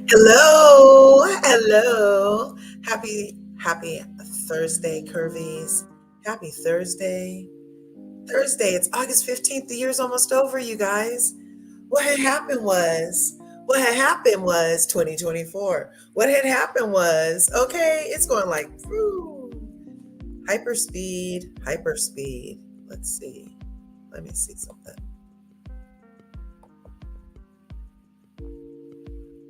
Hello, hello. Happy Thursday, Curvies. Happy Thursday. Thursday, it's August 15th. The year's almost over, you guys. What had happened was 2024. What had happened was, okay, it's going like whew, hyperspeed. Let's see. Let me see something.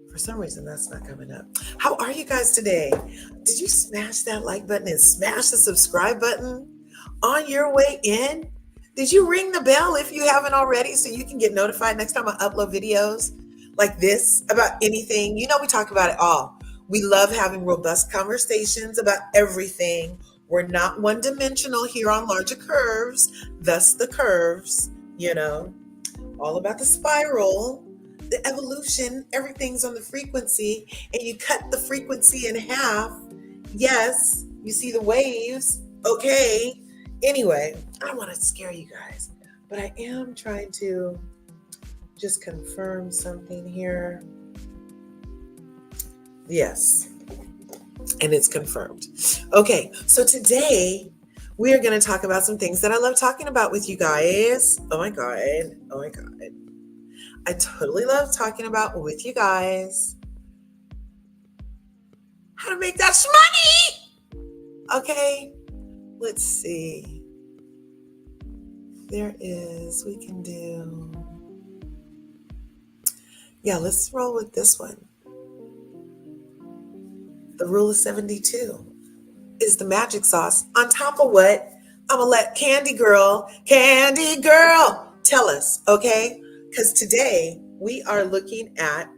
For some reason, that's not coming up. How are you guys today? Did you smash that like button and smash the subscribe button on your way in? Did you ring the bell if you haven't already so you can get notified next time I upload videos like this about anything? You know, we talk about it all. We love having robust conversations about everything. We're not one dimensional here on larger curves, thus the curves, you know all about the spiral, the evolution, everything's on the frequency, and you cut the frequency in half. Yes, you see the waves. Okay. Anyway, I don't want to scare you guys, but I am trying to just confirm something here. Yes, and it's confirmed. Okay, so today we are going to talk about some things that I love talking about with you guys. Oh my God. Oh my God. I totally love talking about with you guys how to make that money. Okay, let's see. We can do. Yeah, let's roll with this one. The rule of 72 is the magic sauce. On top of what? I'm going to let Kandi Girl, tell us, okay? Because today we are looking at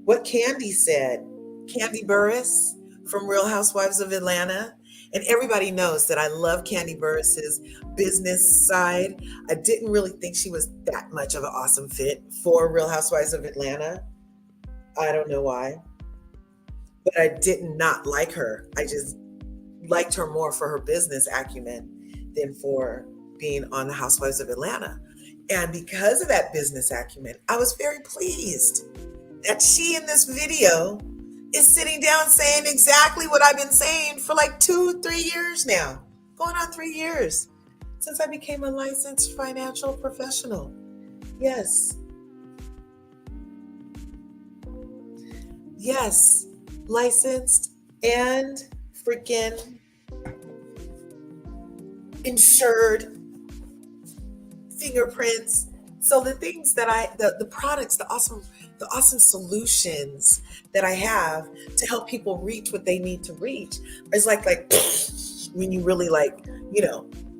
what Kandi said. Kandi Burruss from Real Housewives of Atlanta. And everybody knows that I love Kandi Burruss's business side. I didn't really think she was that much of an awesome fit for Real Housewives of Atlanta. I don't know why. But I did not like her. I just liked her more for her business acumen than for being on the Housewives of Atlanta. And because of that business acumen, I was very pleased that she in this video is sitting down saying exactly what I've been saying for like 2-3 years now, going on 3 years since I became a licensed financial professional. Yes. Yes. Licensed and freaking insured, fingerprints. So the things that the products, the awesome solutions that I have to help people reach what they need to reach is like when you really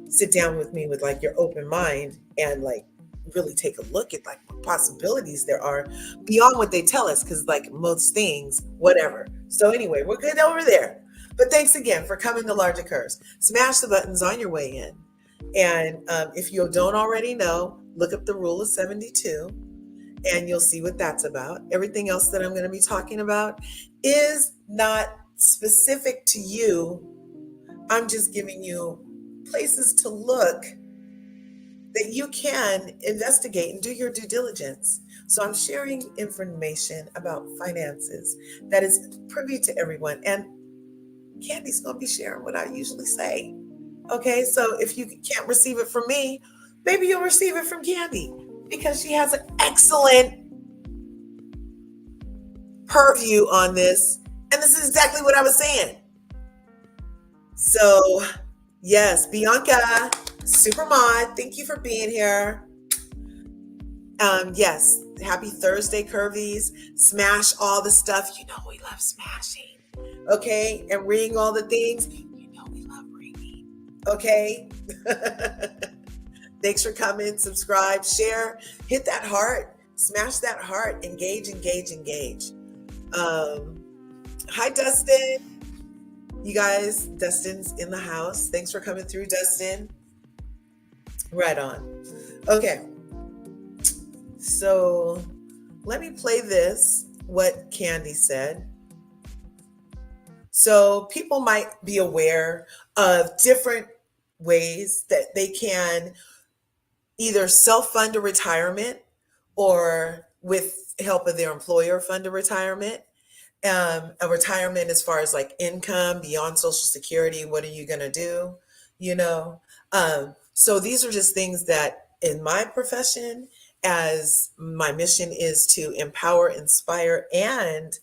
sit down with me with like your open mind and like really take a look at like what possibilities there are beyond what they tell us, because like most things, whatever. So anyway, we're good over there. But thanks again for coming to Larger Curves. Smash the buttons on your way in. And if you don't already know, look up the rule of 72 and you'll see what that's about. Everything else that I'm going to be talking about is not specific to you. I'm just giving you places to look that you can investigate and do your due diligence. So I'm sharing information about finances that is privy to everyone. And Kandi's going to be sharing what I usually say. Okay, so if you can't receive it from me, maybe you'll receive it from Kandi because she has an excellent purview on this. And this is exactly what I was saying. So, yes, Bianca, Supermod, thank you for being here. Yes, happy Thursday, Curvies. Smash all the stuff. You know we love smashing. Okay, and ring all the things. You know we love ringing. Okay. Thanks for coming. Subscribe, share, hit that heart, smash that heart, engage. Hi, Dustin. You guys, Dustin's in the house. Thanks for coming through, Dustin. Right on. Okay. So let me play this, what Kandi said. So people might be aware of different ways that they can either self-fund a retirement or with help of their employer fund a retirement. A retirement as far as like income beyond Social Security. What are you going to do? You know? So these are just things that in my profession, as my mission is to empower, inspire, and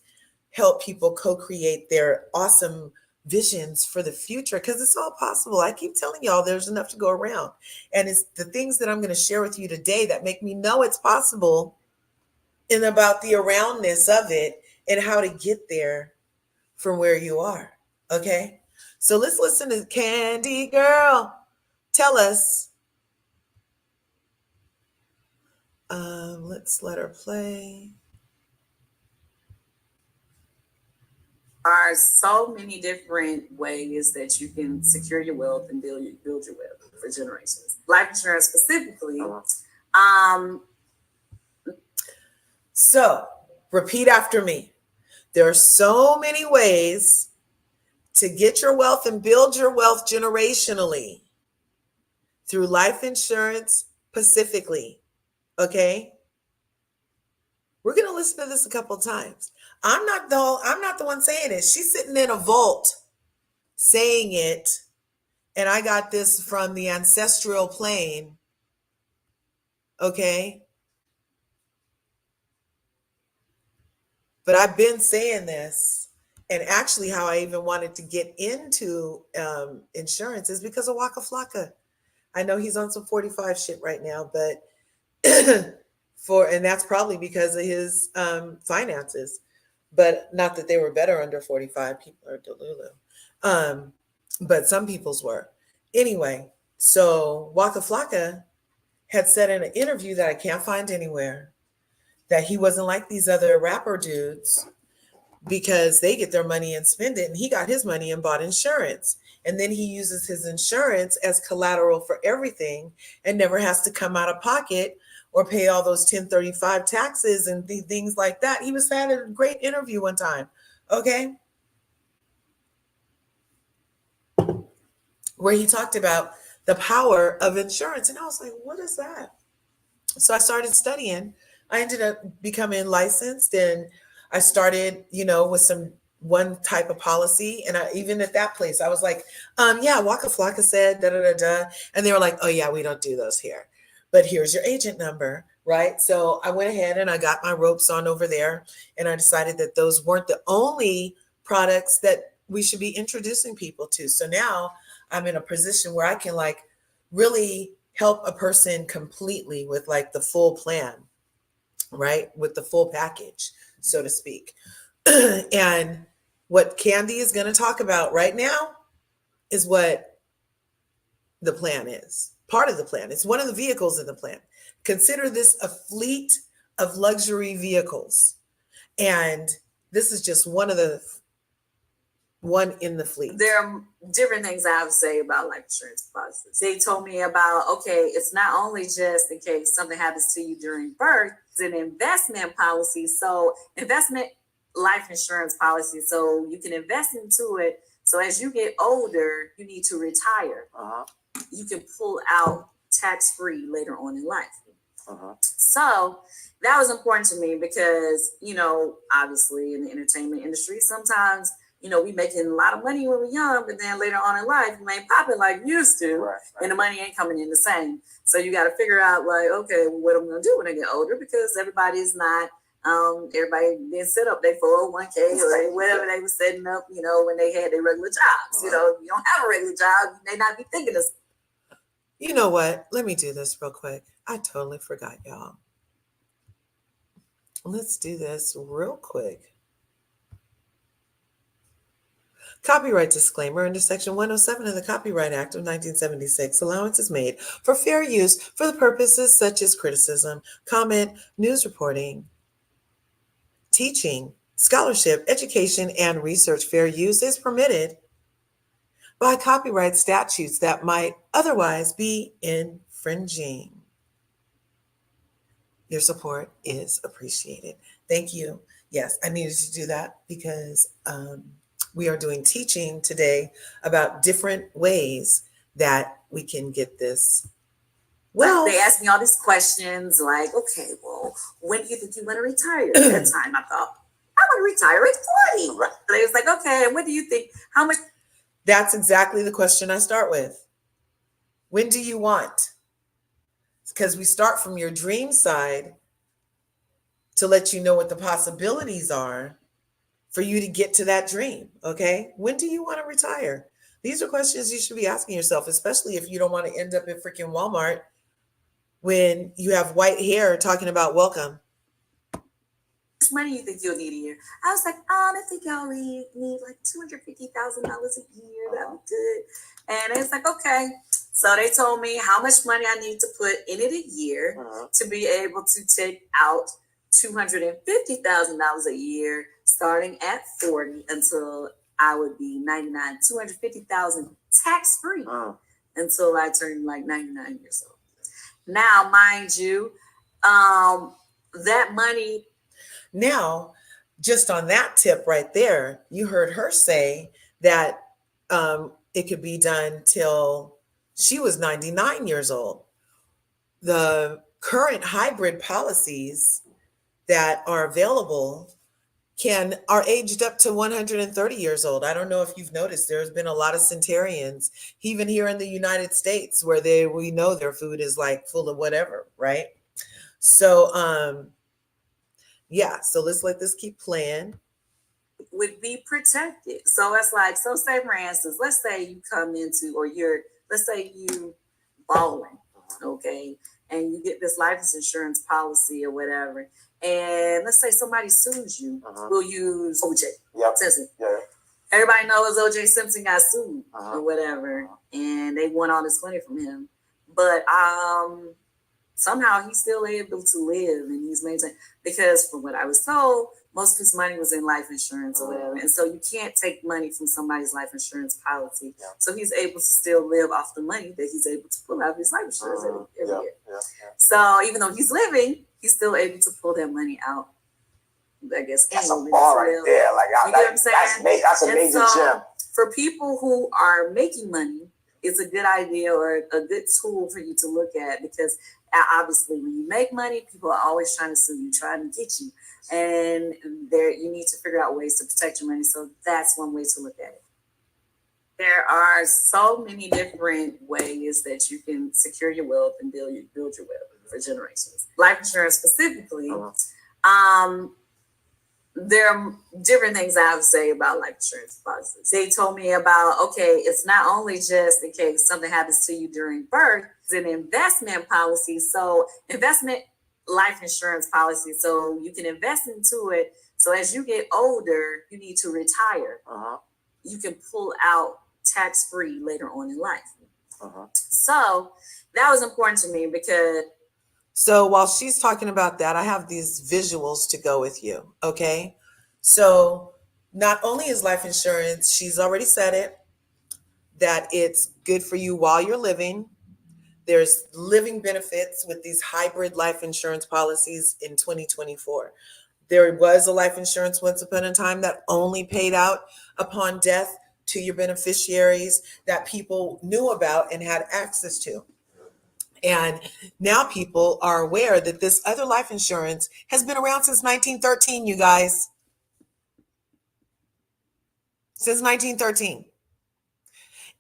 help people co-create their awesome visions for the future, because it's all possible. I keep telling y'all there's enough to go around. And it's the things that I'm going to share with you today that make me know it's possible, and about the aroundness of it and how to get there from where you are. Okay. So let's listen to Kandi Girl. Tell us. Let's let her play. Are so many different ways that you can secure your wealth and build your wealth for generations. Life insurance specifically. So repeat after me. There are so many ways to get your wealth and build your wealth generationally through life insurance specifically. Okay. We're going to listen to this a couple times. I'm not the one saying it. She's sitting in a vault saying it. And I got this from the ancestral plane. Okay. But I've been saying this. And actually, how I even wanted to get into insurance is because of Waka Flocka. I know he's on some 45 shit right now, but and that's probably because of his finances. But not that they were better under 45. People are delulu. But some people's were. Anyway, so Waka Flocka had said in an interview that I can't find anywhere that he wasn't like these other rapper dudes because they get their money and spend it, and he got his money and bought insurance. And then he uses his insurance as collateral for everything and never has to come out of pocket or pay all those 1035 taxes and things like that. He was had a great interview one time, okay, where he talked about the power of insurance. And I was like, what is that? So I started studying. I ended up becoming licensed, and I started, with one type of policy. And even at that place, I was like, yeah, Waka Flocka said da da da da. And they were like, oh yeah, we don't do those here. But here's your agent number, right? So I went ahead and I got my ropes on over there, and I decided that those weren't the only products that we should be introducing people to. So now I'm in a position where I can like really help a person completely with like the full plan, right? With the full package, so to speak. And what Kandi is going to talk about right now is what the plan is. Part of the plan. It's one of the vehicles in the plan. Consider this a fleet of luxury vehicles. And this is just one in the fleet. There are different things I have to say about life insurance policies. They told me about, okay, it's not only just in case something happens to you during birth, it's an investment policy. So investment life insurance policy. So you can invest into it. So as you get older, you need to retire. You can pull out tax-free later on in life. So that was important to me because, obviously in the entertainment industry, sometimes we making a lot of money when we're young, but then later on in life, you ain't popping like you used to, right. And the money ain't coming in the same. So you got to figure out like, okay, well, what I'm going to do when I get older, because everybody's not, everybody didn't set up their 401k or whatever they were setting up, when they had their regular jobs. You don't have a regular job, you may not be thinking this. You know what? Let me do this real quick. I totally forgot, y'all. Let's do this real quick. Copyright disclaimer. Under Section 107 of the Copyright Act of 1976, allowance is made for fair use for the purposes such as criticism, comment, news reporting, teaching, scholarship, education, and research. Fair use is permitted by copyright statutes that might otherwise be infringing. Your support is appreciated. Thank you. Yes, I needed to do that because we are doing teaching today about different ways that we can get this Well, they asked me all these questions like, okay, well, when do you think you want to retire? At that time, I thought, I want to retire at 40. Right. They was like, okay, what do you think? How much? that's exactly the question I start with. When do you want? Because we start from your dream side to let you know what the possibilities are for you to get to that dream. Okay. When do you want to retire? These are questions you should be asking yourself, especially if you don't want to end up at freaking Walmart when you have white hair talking about welcome. How much money you think you'll need a year? I was like, I think y'all need like $250,000 a year. That'd be good. And it's like, okay. So they told me how much money I need to put in it a year to be able to take out $250,000 a year, starting at 40 until I would be 99. 250,000 tax free until I turn like 99 years old. Now, mind you, that money. Now, just on that tip right there, you heard her say that it could be done till she was 99 years old. The current hybrid policies that are available are aged up to 130 years old. I don't know if you've noticed, there's been a lot of centenarians, even here in the United States, where we know their food is like full of whatever, right? So yeah, so let's let this keep playing. Would be protected. So it's like, so say for instance, let's say you come into, or let's say you balling, okay, and you get this life insurance policy or whatever, and let's say somebody sues you. We'll use OJ Simpson. Yeah. Everybody knows OJ Simpson got sued or whatever, and they won all this money from him. But somehow he's still able to live, and he's maintained, because from what I was told, most of his money was in life insurance or whatever. And so you can't take money from somebody's life insurance policy. Yeah. So he's able to still live off the money that he's able to pull out of his life insurance every year. Yeah. So even though he's living, he's still able to pull that money out. I guess that's a bar right there. Like, you know what I'm saying? That's a major gem. For people who are making money, it's a good idea or a good tool for you to look at, because obviously when you make money, people are always trying to sue you, trying to get you. And you need to figure out ways to protect your money. So that's one way to look at it. There are so many different ways that you can secure your wealth and build your wealth for generations. Life insurance specifically, there are different things I have to say about life insurance policies. They told me about, okay, it's not only just in case something happens to you during birth, it's an investment policy. So investment life insurance policy, so you can invest into it. So as you get older, you need to retire. You can pull out tax-free later on in life. So that was important to me because. So while she's talking about that, I have these visuals to go with you. Okay. So not only is life insurance, she's already said it, that it's good for you while you're living. There's living benefits with these hybrid life insurance policies in 2024. There was a life insurance once upon a time that only paid out upon death to your beneficiaries that people knew about and had access to. And now people are aware that this other life insurance has been around since 1913, you guys. Since 1913.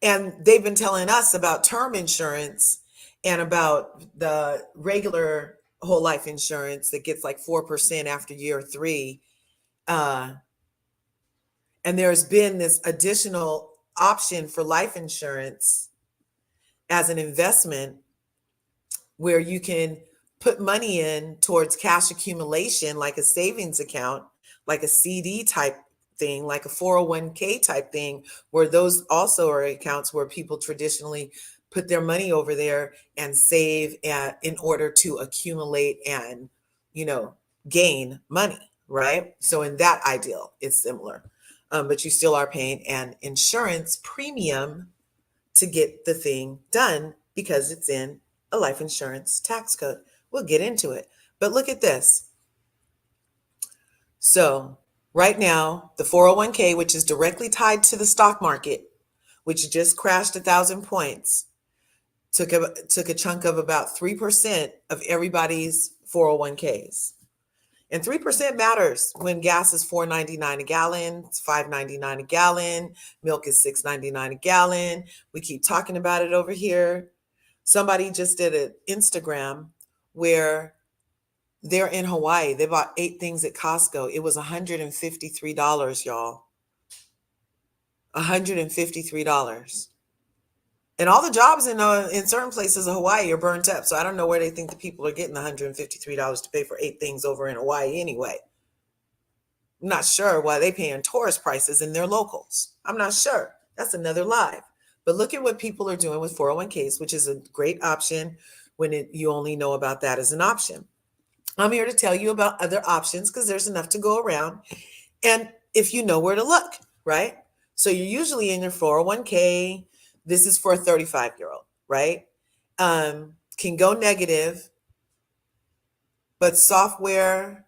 And they've been telling us about term insurance and about the regular whole life insurance that gets like 4% after year 3. And there's been this additional option for life insurance as an investment where you can put money in towards cash accumulation, like a savings account, like a CD type thing, like a 401k type thing, where those also are accounts where people traditionally put their money over there and save in order to accumulate and, gain money, right? So in that ideal, it's similar. But you still are paying an insurance premium to get the thing done because it's in a life insurance tax code. We'll get into it. But look at this. So right now, the 401k, which is directly tied to the stock market, which just crashed 1,000 points, took a chunk of about 3% of everybody's 401ks. And 3% matters when gas is $4.99 a gallon, it's $5.99 a gallon, milk is $6.99 a gallon. We keep talking about it over here. Somebody just did an Instagram where they're in Hawaii. They bought 8 things at Costco. It was $153, y'all. $153. And all the jobs in certain places of Hawaii are burnt up. So I don't know where they think the people are getting $153 to pay for 8 things over in Hawaii anyway. I'm not sure why they paying tourist prices in their locals. I'm not sure. That's another live. But look at what people are doing with 401ks, which is a great option when you only know about that as an option. I'm here to tell you about other options because there's enough to go around. And if you know where to look, right? So you're usually in your 401k. This is for a 35-year-old, right? Can go negative, but software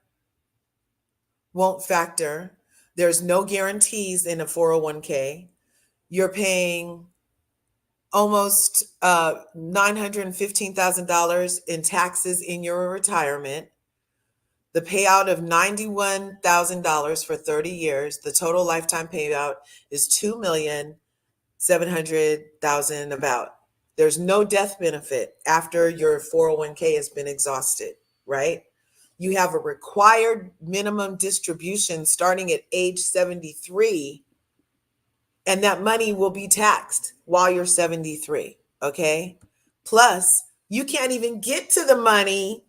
won't factor. There's no guarantees in a 401k. You're paying almost $915,000 in taxes in your retirement. The payout of $91,000 for 30 years. The total lifetime payout is $2,700,000 about. There's no death benefit after your 401k has been exhausted, right? You have a required minimum distribution starting at age 73, and that money will be taxed while you're 73, okay? Plus, you can't even get to the money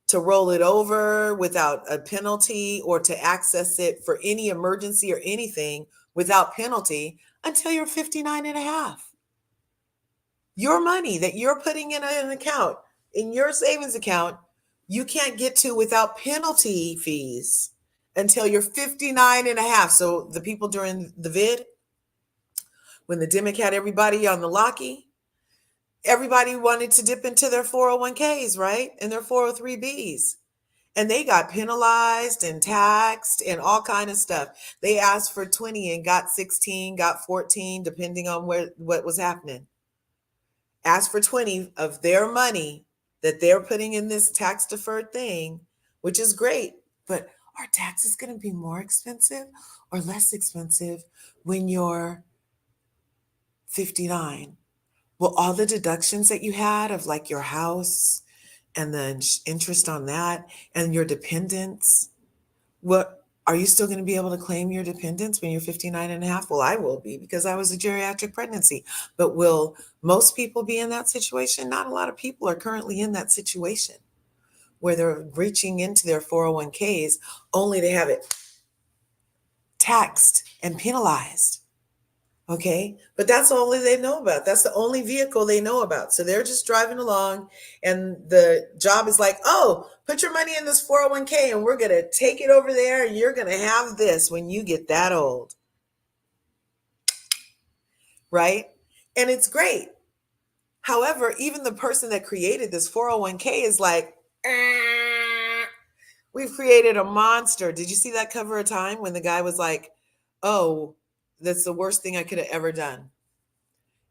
to roll it over without a penalty or to access it for any emergency or anything without penalty until you're 59 and a half. Your money that you're putting in an account, in your savings account, you can't get to without penalty fees until you're 59 and a half. So the people during the vid, when the demic had everybody on the locky, everybody wanted to dip into their 401ks, right? And their 403bs. And they got penalized and taxed and all kind of stuff. They asked for 20 and got 16, got 14, depending on what was happening. Asked for 20 of their money that they're putting in this tax deferred thing, which is great. But are taxes going to be more expensive or less expensive when you're 59? Well, all the deductions that you had of like your house and then interest on that and your dependents, what are you still going to be able to claim your dependents when you're 59 and a half? Well, I will be because I was a geriatric pregnancy. But will most people be in that situation? Not a lot of people are currently in that situation where they're reaching into their 401ks only to have it taxed and penalized. Okay, but that's all they know about. That's the only vehicle they know about. So they're just driving along and the job is like, oh, put your money in this 401k and we're going to take it over there. And you're going to have this when you get that old. Right? And it's great. However, even the person that created this 401k is like, we've created a monster. Did you see that cover of Time when the guy was like, oh, that's the worst thing I could have ever done?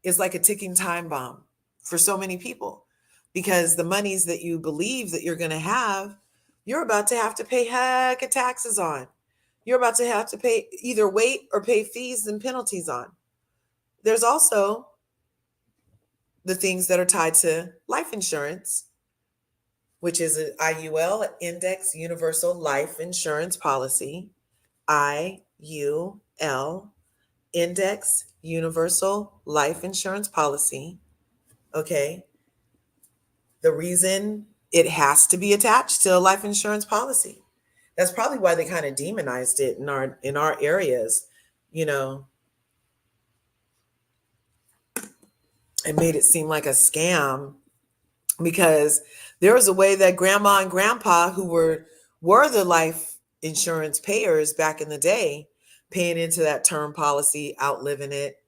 Is like a ticking time bomb for so many people because the monies that you believe that you're going to have, you're about to have to pay heck of taxes on. You're about to have to pay either wait or pay fees and penalties on. There's also the things that are tied to life insurance, which is an IUL, Index Universal Life Insurance Policy, IUL, Index Universal Life Insurance Policy. Okay. The reason it has to be attached to a life insurance policy. That's probably why they kind of demonized it in our areas, and made it seem like a scam because there was a way that grandma and grandpa who were the life insurance payers back in the day, paying into that term policy, outliving it,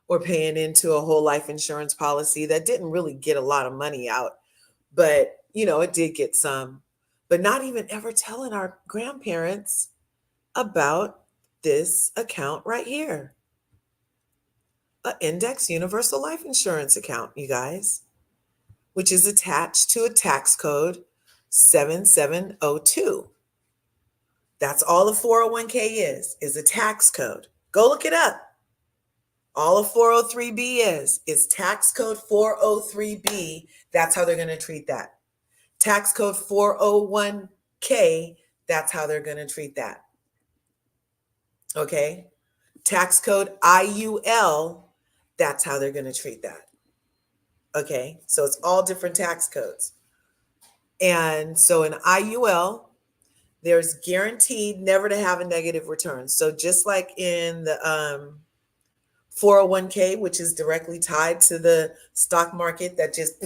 or paying into a whole life insurance policy that didn't really get a lot of money out, but it did get some, but not even ever telling our grandparents about this account right here. an index universal life insurance account, you guys, which is attached to a tax code 7702. That's all a 401k is a tax code. Go look it up. All a 403b is tax code 403b. That's how they're going to treat that. Tax code 401k, that's how they're going to treat that. Okay? Tax code IUL, that's how they're going to treat that. Okay? So it's all different tax codes. And so in IUL, there's guaranteed never to have a negative return. So just like in the 401k, which is directly tied to the stock market that just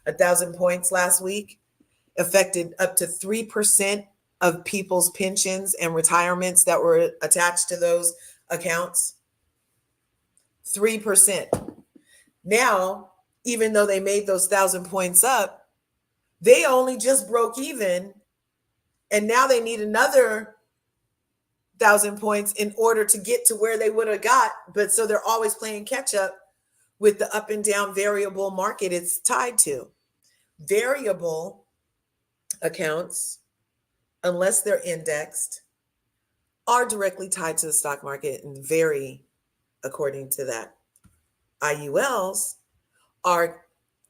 1,000 points last week, affected up to 3% of people's pensions and retirements that were attached to those accounts. 3%. Now, even though they made those 1,000 points up, they only just broke even, and now they need another 1,000 points in order to get to where they would have got. But so they're always playing catch up with the up and down variable market it's tied to. Variable accounts, unless they're indexed, are directly tied to the stock market and vary according to that. IULs are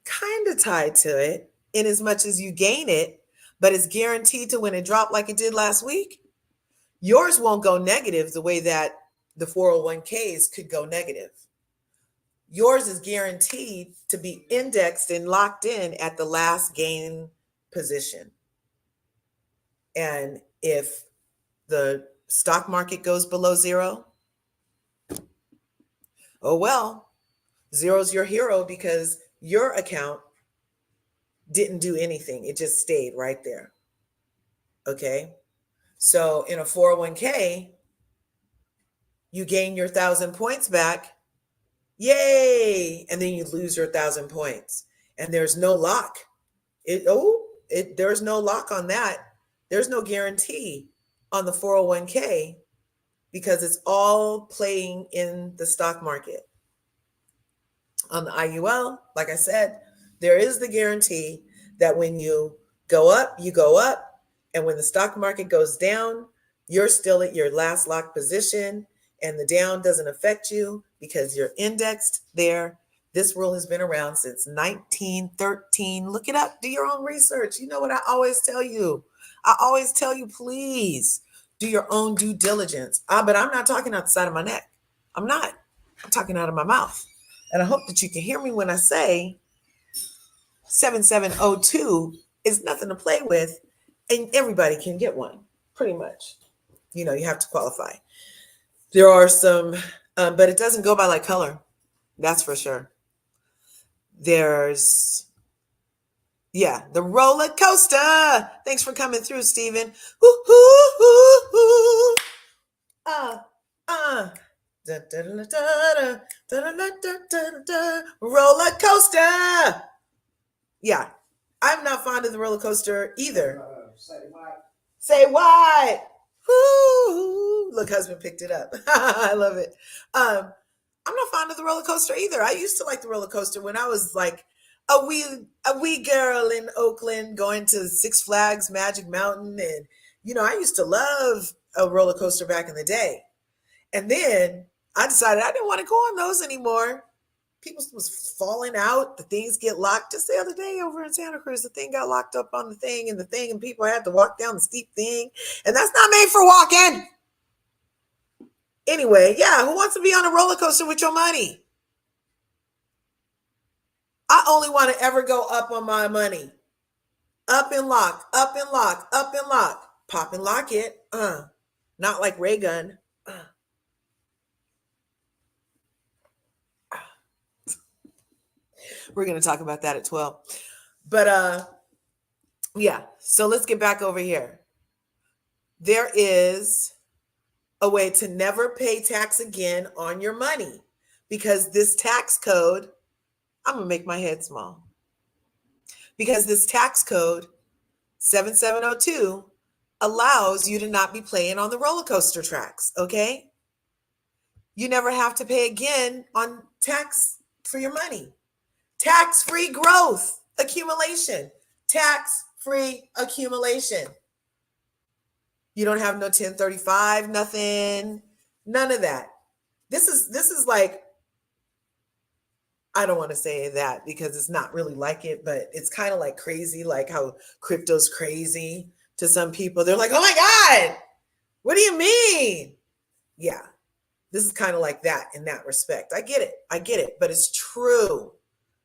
kind of tied to it in as much as you gain it, but it's guaranteed to when it dropped like it did last week. Yours won't go negative the way that the 401ks could go negative. Yours is guaranteed to be indexed and locked in at the last gain position. And if the stock market goes below zero, oh well, zero's your hero because your account didn't do anything. It just stayed right there. Okay? So in a 401k, you gain your 1,000 points back. Yay! And then you lose your 1,000 points. And there's no lock. There's no lock on that. There's no guarantee on the 401k because it's all playing in the stock market. On the IUL, like I said, there is the guarantee that when you go up, you go up. And when the stock market goes down, you're still at your last lock position and the down doesn't affect you because you're indexed there. This rule has been around since 1913. Look it up. Do your own research. You know what I always tell you? I always tell you, please do your own due diligence. But I'm not talking out the side of my neck. I'm not. I'm talking out of my mouth. And I hope that you can hear me when I say 7702 is nothing to play with, and everybody can get one, pretty much. You know, you have to qualify. There are some, but it doesn't go by like color. That's for sure. There's, the roller coaster. Thanks for coming through, Stephen. Roller coaster. Yeah, I'm not fond of the roller coaster either. Say what? Woo! Look, husband picked it up. I love it. I'm not fond of the roller coaster either. I used to like the roller coaster when I was like a wee girl in Oakland going to Six Flags Magic Mountain, and I used to love a roller coaster back in the day. And then I decided I didn't want to go on those anymore. People was falling out. The things get locked. Just the other day over in Santa Cruz, the thing got locked up on the thing, and people had to walk down the steep thing. And that's not made for walking. Anyway, who wants to be on a roller coaster with your money? I only want to ever go up on my money. Up and lock, up and lock, up and lock. Pop and lock it. Not like ray gun. We're going to talk about that at 12. But so let's get back over here. There is a way to never pay tax again on your money because this tax code, I'm going to make my head small. Because this tax code 7702 allows you to not be playing on the roller coaster tracks, okay? you never have to pay again on tax for your money. Tax-free growth accumulation. Tax-free accumulation. You don't have no 1035, nothing, none of that. This is like, I don't want to say that because it's not really like it, but it's kind of like crazy, like how crypto's crazy to some people. They're like, oh my God, what do you mean? Yeah, this is kind of like that in that respect. I get it, but it's true.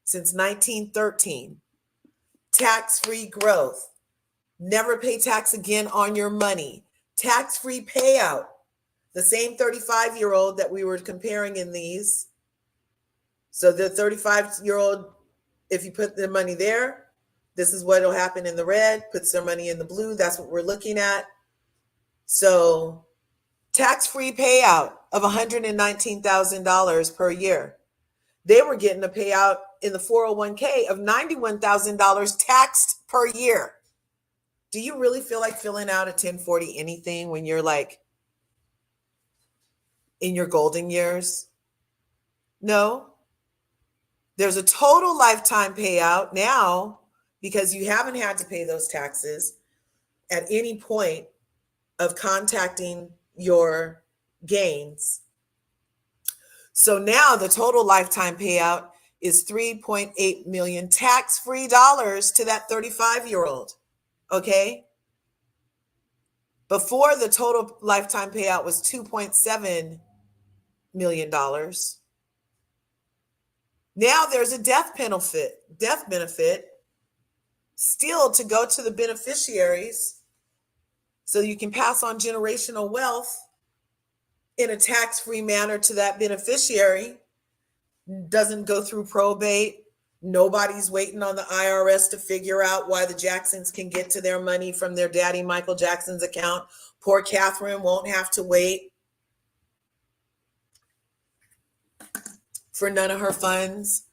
Since 1913, tax-free growth. Never pay tax again on your money. Tax-free payout. The same 35-year-old that we were comparing in these. So the 35-year-old, if you put the money there, this is what will happen in the red, puts their money in the blue. That's what we're looking at. So tax-free payout of $119,000 per year. They were getting a payout in the 401k of $91,000 taxed per year. Do you really feel like filling out a 1040 anything when you're like in your golden years? No. There's a total lifetime payout now because you haven't had to pay those taxes at any point of contacting your gains. So now the total lifetime payout is 3.8 million tax-free dollars to that 35-year-old. Okay? Before, the total lifetime payout was $2.7 million. Now there's a death benefit still to go to the beneficiaries so you can pass on generational wealth in a tax-free manner to that beneficiary. Doesn't go through probate. Nobody's waiting on the IRS to figure out why the Jacksons can get to their money from their daddy Michael Jackson's account. Poor Catherine won't have to wait for none of her funds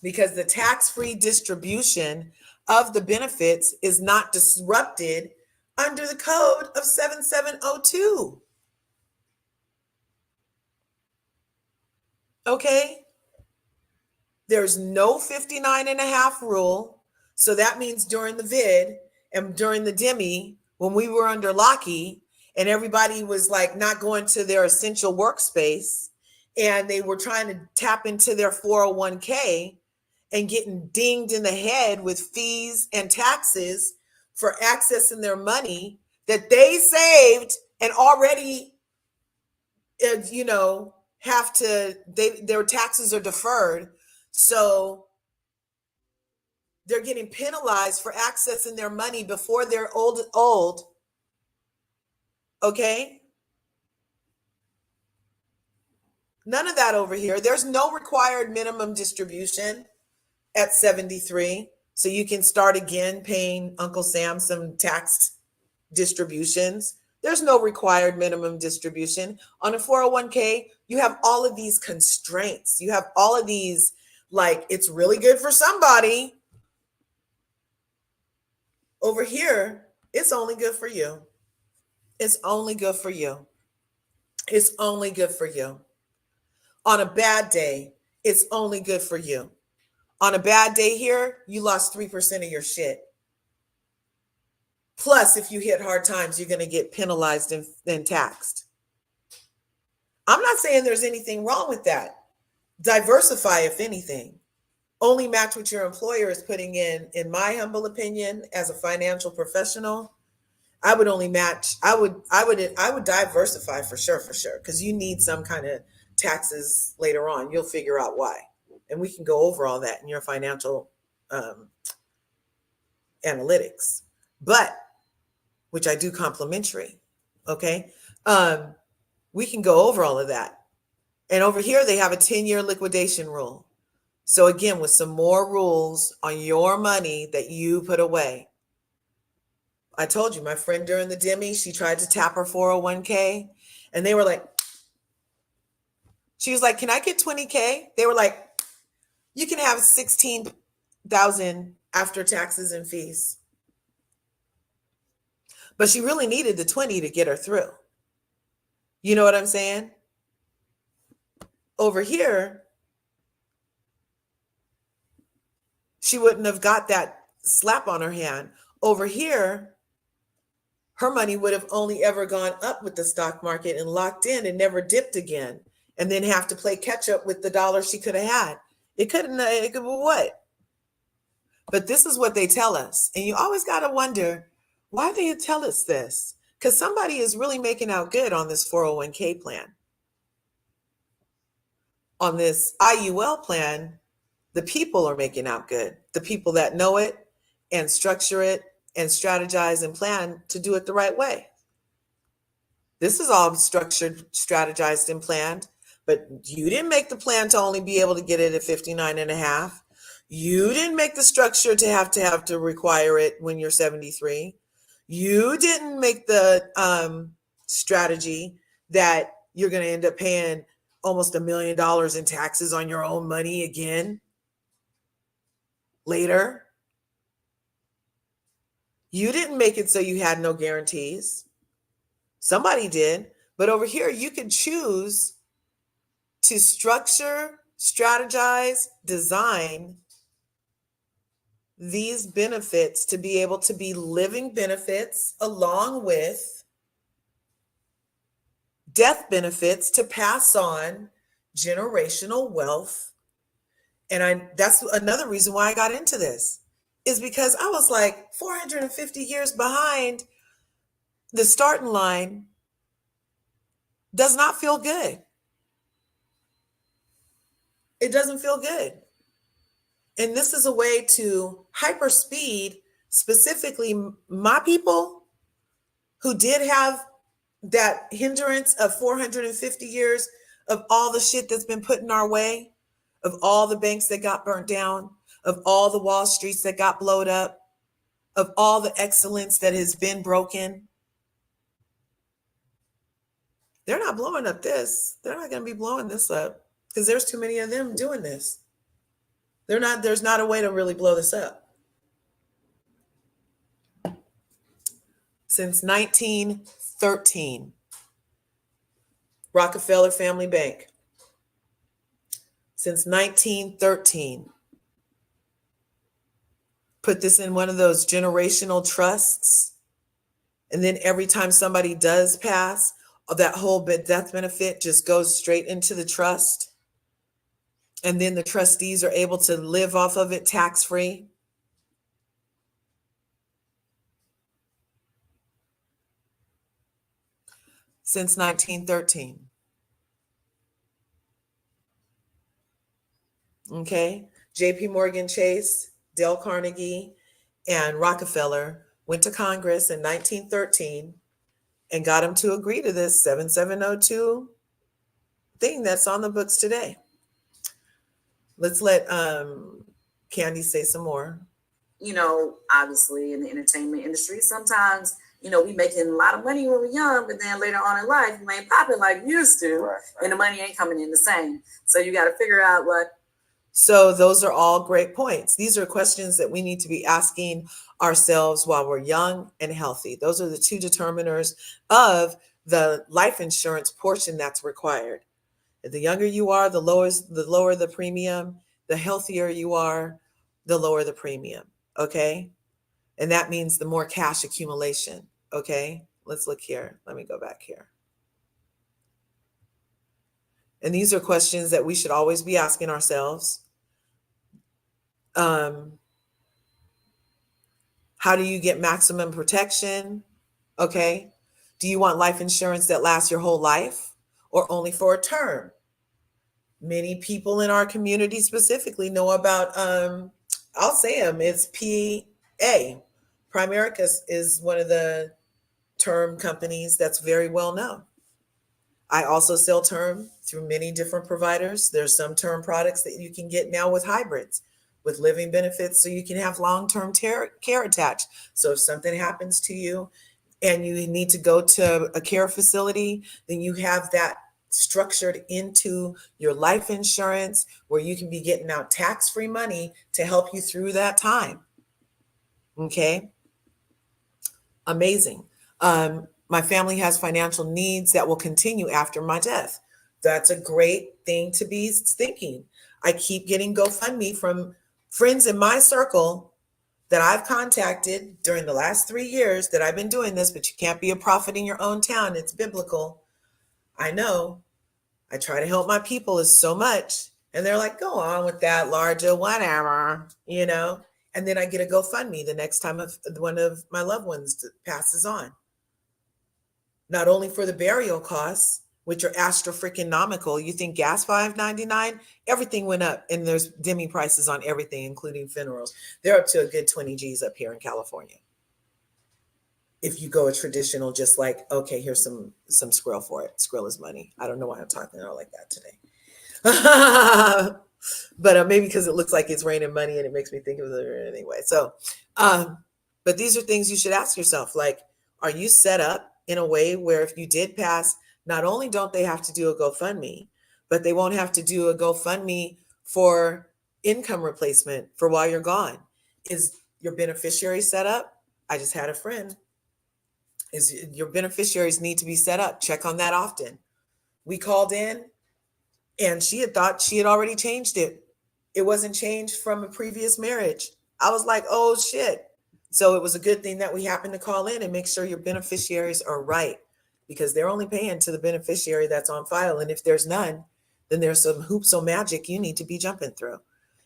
because the tax-free distribution of the benefits is not disrupted under the code of 7702. Okay? There's no 59 and a half rule. So that means during the vid and during the demi, when we were under Locky and everybody was like not going to their essential workspace and they were trying to tap into their 401k and getting dinged in the head with fees and taxes for accessing their money that they saved and already, have to, their taxes are deferred. So they're getting penalized for accessing their money before they're old. Okay? None of that over here. There's no required minimum distribution at 73. So you can start again paying Uncle Sam some taxed distributions. There's no required minimum distribution. On a 401k, you have all of these constraints. You have all of these, like, it's really good for somebody. Over here, it's only good for you. It's only good for you. It's only good for you. On a bad day, it's only good for you. On a bad day here, you lost 3% of your shit. Plus, if you hit hard times, you're going to get penalized and taxed. I'm not saying there's anything wrong with that. Diversify, if anything. Only match what your employer is putting in my humble opinion, as a financial professional. I would only match, I would diversify for sure, because you need some kind of taxes later on. You'll figure out why. And we can go over all that in your financial analytics. But which I do complimentary, okay? We can go over all of that. And over here, they have a 10-year liquidation rule. So again, with some more rules on your money that you put away. I told you, my friend during the demi, she tried to tap her 401k, and they were like, she was like, can I get 20K? They were like, you can have 16,000 after taxes and fees. But she really needed the 20 to get her through. You know what I'm saying? over here, she wouldn't have got that slap on her hand. Over here, her money would have only ever gone up with the stock market and locked in and never dipped again, and then have to play catch up with the dollar she could have had. It could what? But this is what they tell us. And you always got to wonder why they tell us this. Because somebody is really making out good on this 401k plan. On this IUL plan, the people are making out good. The people that know it and structure it and strategize and plan to do it the right way. This is all structured, strategized, and planned. But you didn't make the plan to only be able to get it at 59 and a half. You didn't make the structure to have to require it when you're 73. You didn't make the strategy that you're going to end up paying almost $1 million in taxes on your own money again later. You didn't make it so you had no guarantees. Somebody did. But over here, you can choose to structure, strategize, design these benefits to be able to be living benefits along with death benefits to pass on generational wealth. And that's another reason why I got into this, is because I was like 450 years behind the starting line. Does not feel good. It doesn't feel good. And this is a way to hyperspeed specifically my people who did have that hindrance of 450 years of all the shit that's been put in our way, of all the banks that got burnt down, of all the Wall Streets that got blowed up, of all the excellence that has been broken. They're not blowing up this. They're not going to be blowing this up because there's too many of them doing this. There's not a way to really blow this up. Since 1913, Rockefeller Family Bank. Since 1913, put this in one of those generational trusts. And then every time somebody does pass, that whole death benefit just goes straight into the trust. And then the trustees are able to live off of it tax-free. Since 1913. Okay. JP Morgan Chase, Dale Carnegie, and Rockefeller went to Congress in 1913 and got them to agree to this 7702 thing that's on the books today. Let's let Kandi say some more. You know, obviously in the entertainment industry, sometimes, you know, we making a lot of money when we're young, but then later on in life, we ain't popping like we used to, right. And the money ain't coming in the same. So you got to figure out what. So those are all great points. These are questions that we need to be asking ourselves while we're young and healthy. Those are the two determiners of the life insurance portion that's required. The younger you are, the lower the premium. The healthier you are, the lower the premium. Okay. And that means the more cash accumulation. Okay. Let's look here. Let me go back here. And these are questions that we should always be asking ourselves. How do you get maximum protection? Okay. Do you want life insurance that lasts your whole life or only for a term? Many people in our community specifically know about, I'll say them, it's PA. Primerica is one of the term companies that's very well known. I also sell term through many different providers. There's some term products that you can get now with hybrids, with living benefits, so you can have long-term care attached. So if something happens to you and you need to go to a care facility, then you have that structured into your life insurance where you can be getting out tax-free money to help you through that time. Okay. Amazing. My family has financial needs that will continue after my death. That's a great thing to be thinking. I keep getting GoFundMe from friends in my circle that I've contacted during the last 3 years that I've been doing this, but you can't be a prophet in your own town. It's biblical. I know. I try to help my people as so much. And they're like, go on with that, larger, whatever, And then I get a GoFundMe the next time one of my loved ones passes on. Not only for the burial costs, which are astro-freaking-nomical. You think gas $5.99? Everything went up, and there's demi prices on everything, including funerals. They're up to a good 20 G's up here in California. If you go a traditional, just like, okay, here's some skrill for it. Skrill is money. I don't know why I'm talking out like that today. But maybe because it looks like it's raining money and it makes me think of it anyway. So, but these are things you should ask yourself. Like, are you set up in a way where if you did pass, not only don't they have to do a GoFundMe, but they won't have to do a GoFundMe for income replacement for while you're gone? Is your beneficiary set up? I just had a friend. Is your beneficiaries need to be set up? Check on that often. We called in and she had thought she had already changed it. It wasn't changed from a previous marriage. I was like, oh shit. So it was a good thing that we happened to call in and make sure your beneficiaries are right, because they're only paying to the beneficiary that's on file. And if there's none, then there's some hoops of magic you need to be jumping through.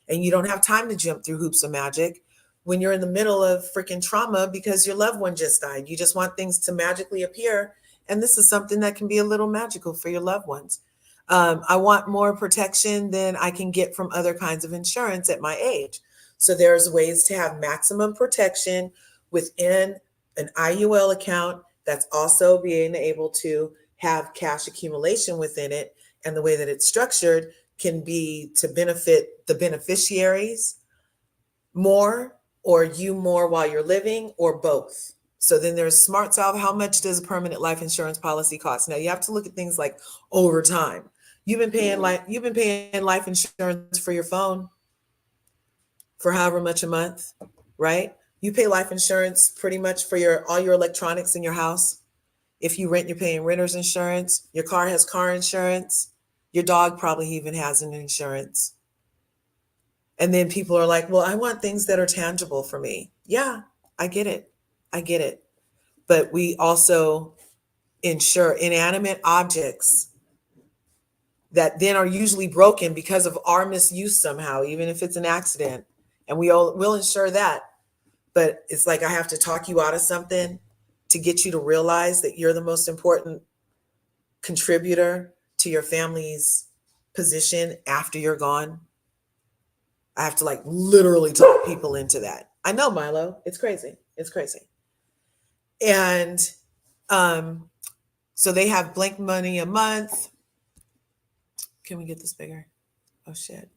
And you don't have time to jump through hoops of magic when you're in the middle of freaking trauma because your loved one just died. You just want things to magically appear. And this is something that can be a little magical for your loved ones. I want more protection than I can get from other kinds of insurance at my age. So there's ways to have maximum protection within an IUL account that's also being able to have cash accumulation within it. And the way that it's structured can be to benefit the beneficiaries more or you more while you're living, or both. So then there's smart solve. How much does a permanent life insurance policy cost? Now you have to look at things like over time. You've been paying life insurance for your phone for however much a month, right? You pay life insurance pretty much for all your electronics in your house. If you rent, you're paying renter's insurance. Your car has car insurance. Your dog probably even has an insurance. And then people are like, well, I want things that are tangible for me. Yeah, I get it. But we also insure inanimate objects that then are usually broken because of our misuse somehow, even if it's an accident. And we'll insure that. But it's like I have to talk you out of something to get you to realize that you're the most important contributor to your family's position after you're gone. I have to like literally talk people into that. I know, Milo. It's crazy. And so they have blank money a month. Can we get this bigger? Oh shit.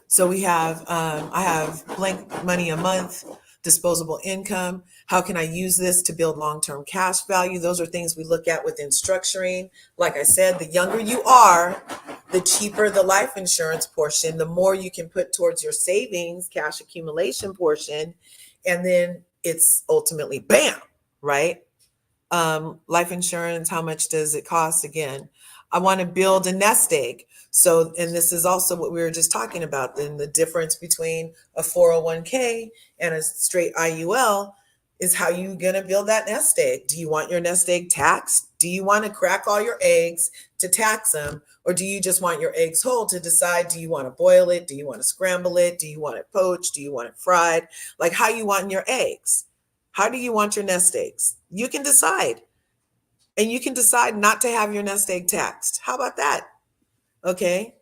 So we have, I have blank money a month, disposable income. How can I use this to build long-term cash value? Those are things we look at within structuring. Like I said, the younger you are, the cheaper the life insurance portion, the more you can put towards your savings, cash accumulation portion. And then it's ultimately bam, right? Life insurance, how much does it cost? Again, I want to build a nest egg. So, and this is also what we were just talking about, then the difference between a 401k and a straight IUL is how you going to build that nest egg. Do you want your nest egg taxed? Do you want to crack all your eggs to tax them? Or do you just want your eggs whole to decide, do you want to boil it? Do you want to scramble it? Do you want it poached? Do you want it fried? Like how you want your eggs. How do you want your nest eggs? You can decide. And you can decide not to have your nest egg taxed. How about that? Okay.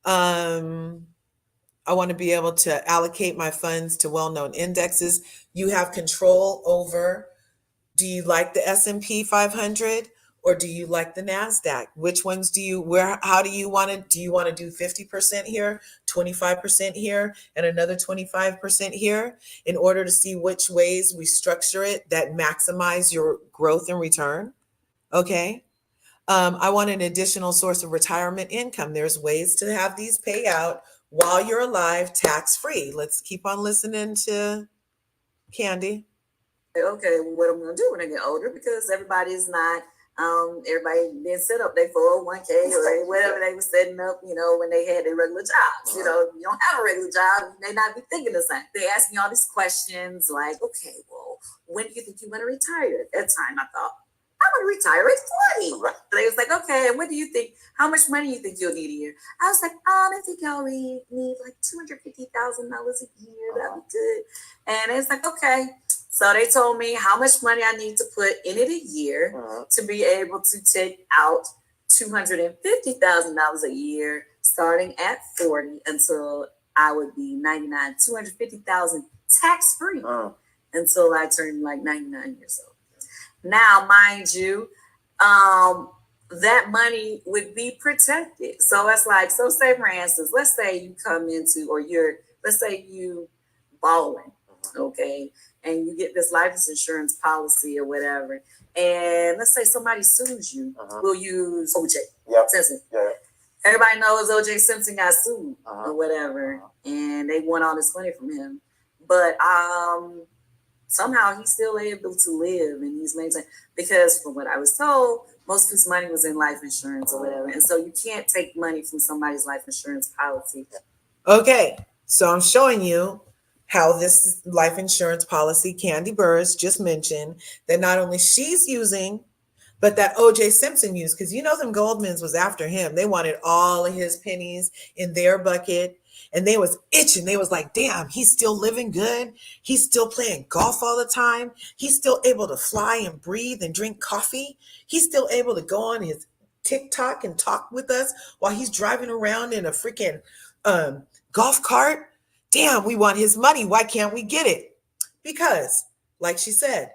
I want to be able to allocate my funds to well-known indexes. You have control over, do you like the S&P 500 or do you like the NASDAQ? Which ones do you, how do you want to do 50% here, 25% here, and another 25% here in order to see which ways we structure it that maximize your growth and return? Okay. I want an additional source of retirement income. There's ways to have these pay out while you're alive, tax-free. Let's keep on listening to Kandi. Okay, what I'm going to do when I get older, because everybody's not everybody didn't set up their 401k or whatever they were setting up, when they had their regular jobs. You don't have a regular job, you may not be thinking the same. They asked me all these questions like, okay, well, when do you think you're going to retire? At that time, I thought, I'm going to retire at 40. Right. They was like, okay, and what do you think? How much money do you think you'll need a year? I was like, I think I'll need like $250,000 a year. That'd be good. And it's like, okay. So they told me how much money I need to put in it a year to be able to take out $250,000 a year starting at 40 until I would be 99, $250,000 tax free until I turned like 99 years old. Now, mind you, that money would be protected. So it's like, so say for instance, let's say you come into, or let's say you balling, okay, and you get this life insurance policy or whatever, and let's say somebody sues you. We'll use OJ Simpson. Yeah. Everybody knows OJ Simpson got sued or whatever, and they want all this money from him. But somehow he's still able to live, and he's maintained, because from what I was told, most of his money was in life insurance or whatever. And so you can't take money from somebody's life insurance policy. Okay, so I'm showing you how this life insurance policy Kandi Burruss just mentioned that not only she's using, but that OJ Simpson used, because them Goldmans was after him. They wanted all of his pennies in their bucket, and they was itching. They was like, damn, he's still living good. He's still playing golf all the time. He's still able to fly and breathe and drink coffee. He's still able to go on his TikTok and talk with us while he's driving around in a freaking golf cart. Damn, we want his money. Why can't we get it? Because, like she said,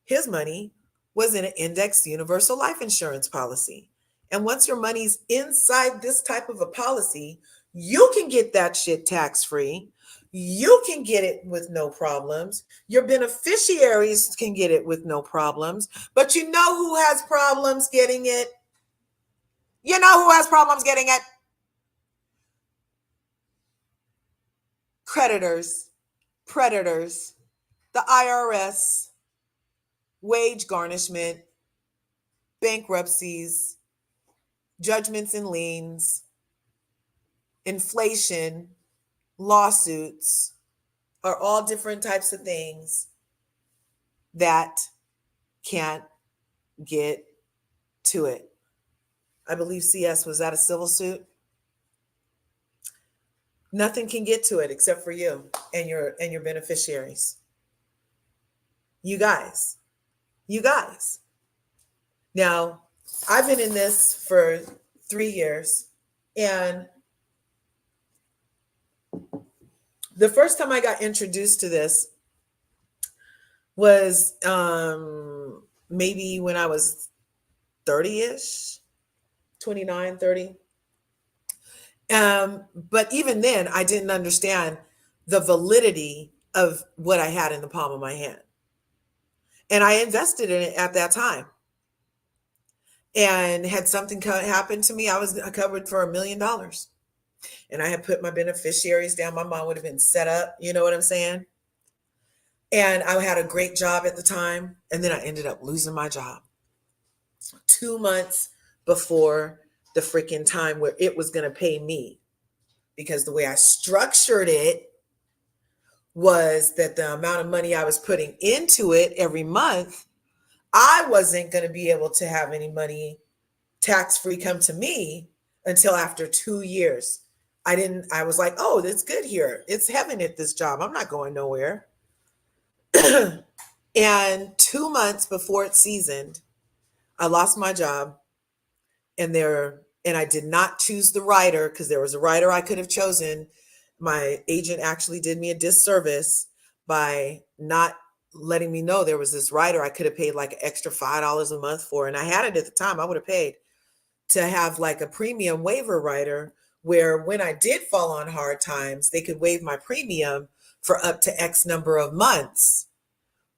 his money was in an indexed universal life insurance policy. And once your money's inside this type of a policy, you can get that shit tax-free. You can get it with no problems. Your beneficiaries can get it with no problems. But you know who has problems getting it? You know who has problems getting it? Creditors, predators, the IRS, wage garnishment, bankruptcies, judgments and liens, inflation, lawsuits, are all different types of things that can't get to it. I believe CS, was that a civil suit? Nothing can get to it except for you and your beneficiaries. You guys. Now, I've been in this for 3 years, and the first time I got introduced to this was maybe when I was 30-ish, 29, 30. But even then, I didn't understand the validity of what I had in the palm of my hand. And I invested in it at that time. And had something happen to me, I was covered for $1 million. And I had put my beneficiaries down. My mom would have been set up. You know what I'm saying? And I had a great job at the time. And then I ended up losing my job 2 months before the freaking time where it was going to pay me. Because the way I structured it was that the amount of money I was putting into it every month, I wasn't going to be able to have any money tax-free come to me until after 2 years. I was like, oh, that's good here. It's heaven at this job. I'm not going nowhere. And 2 months before it seasoned, I lost my job. And I did not choose the writer, because there was a writer I could have chosen. My agent actually did me a disservice by not letting me know there was this writer I could have paid like an extra $5 a month for. And I had it at the time. I would have paid to have like a premium waiver writer, where when I did fall on hard times, they could waive my premium for up to X number of months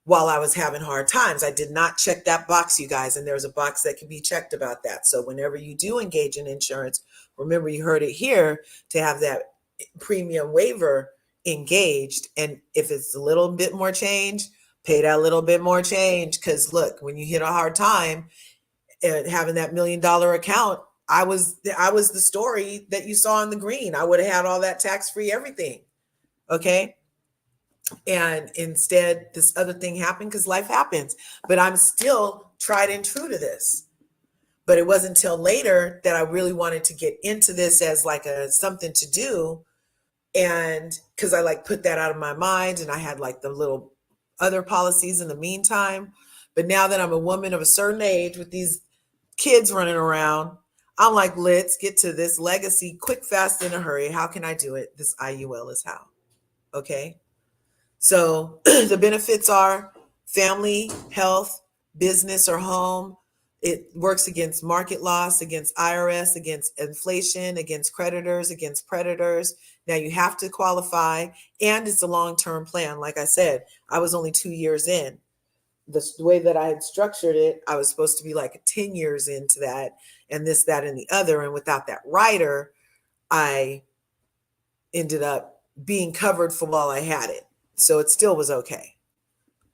while I was having hard times. I did not check that box, you guys. And there's a box that can be checked about that. So whenever you do engage in insurance, remember, you heard it here, to have that premium waiver engaged. And if it's a little bit more change, pay that little bit more change. Because look, when you hit a hard time, And having that $1 million account, I was the story that you saw in the green. I would have had all that tax-free everything. Okay. And instead, this other thing happened because life happens. But I'm still tried and true to this. But it wasn't until later that I really wanted to get into this as like a something to do. And because I like put that out of my mind, and I had like the little other policies in the meantime. But now that I'm a woman of a certain age with these kids running around, I'm like, let's get to this legacy quick, fast, in a hurry. How can I do it? This IUL is how. Okay. So the benefits are family, health, business, or home. It works against market loss, against IRS, against inflation, against creditors, against predators. Now you have to qualify, and it's a long-term plan. Like I said, I was only 2 years in. The way that I had structured it, I was supposed to be like 10 years into that, and this, that, and the other. And without that rider, I ended up being covered for while I had it. So it still was okay.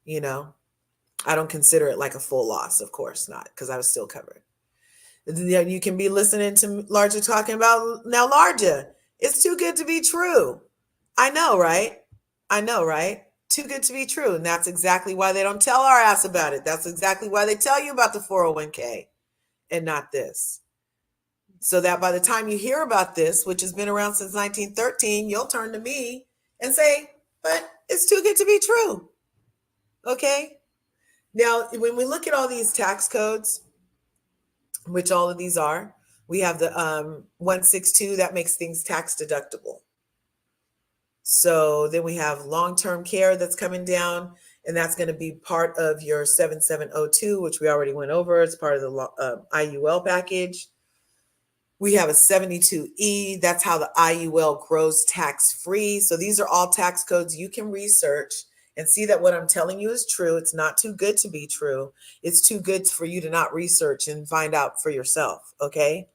You know, I don't consider it like a full loss, of course not, because I was still covered. You can be listening to Larger talking about now, Larger, it's too good to be true. I know, right? I know, right? Too good to be true. And that's exactly why they don't tell our ass about it. That's exactly why they tell you about the 401k and not this. So that by the time you hear about this, which has been around since 1913, you'll turn to me and say, but it's too good to be true. Okay. Now, when we look at all these tax codes, which all of these are, we have the 162 that makes things tax deductible. So then we have long-term care that's coming down, and that's going to be part of your 7702, which we already went over. It's part of the IUL package. We have a 72E. That's how the IUL grows tax-free. So these are all tax codes you can research and see that what I'm telling you is true. It's not too good to be true. It's too good for you to not research and find out for yourself, okay?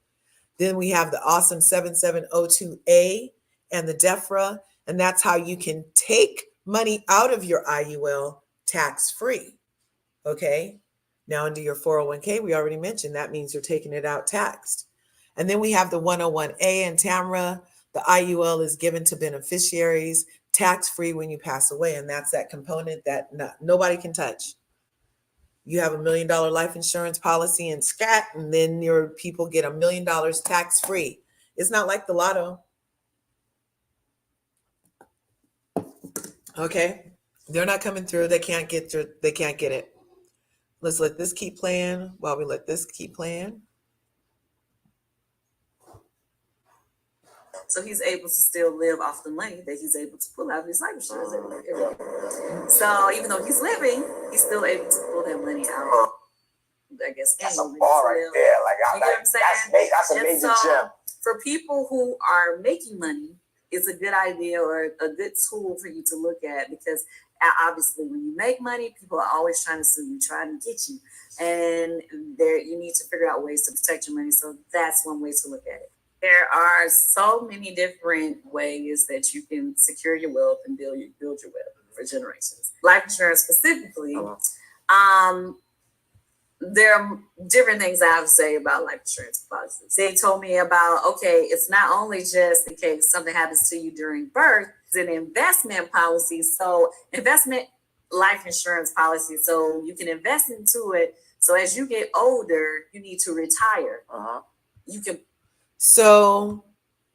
Then we have the awesome 7702A and the DEFRA, and that's how you can take money out of your IUL tax-free, okay? Now under your 401k, we already mentioned that means you're taking it out taxed. And then we have the 101A and TAMRA. The IUL is given to beneficiaries tax-free when you pass away. And that's that component that nobody can touch. You have $1 million life insurance policy and scat, and then your people get $1 million tax-free. It's not like the lotto. Okay. They're not coming through. They can't get through. They can't get it. Let's let this keep playing while we let this keep playing. So he's able to still live off the money that he's able to pull out of his life insurance every day. So even though he's living, he's still able to pull that money out. I guess that's a bar right there. Like, you get what I'm saying? That's a major gem. For people who are making money, it's a good idea or a good tool for you to look at, because obviously when you make money, people are always trying to sue you, trying to get you. And there you need to figure out ways to protect your money. So that's one way to look at it. There are so many different ways that you can secure your wealth and build your wealth for generations. Life insurance specifically, there are different things I have to say about life insurance policies. They told me about, okay, it's not only just in case something happens to you during birth, it's an investment policy. So investment life insurance policy, so you can invest into it. So as you get older, you need to retire. You can. So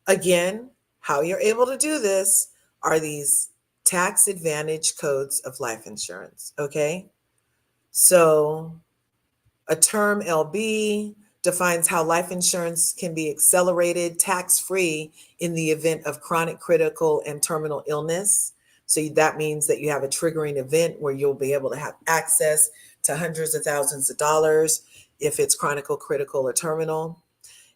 again, how you're able to do this are these tax advantage codes of life insurance. Okay. So a term LB defines how life insurance can be accelerated tax-free in the event of chronic, critical, and terminal illness. So that means that you have a triggering event where you'll be able to have access to hundreds of thousands of dollars if it's chronic, critical, or terminal.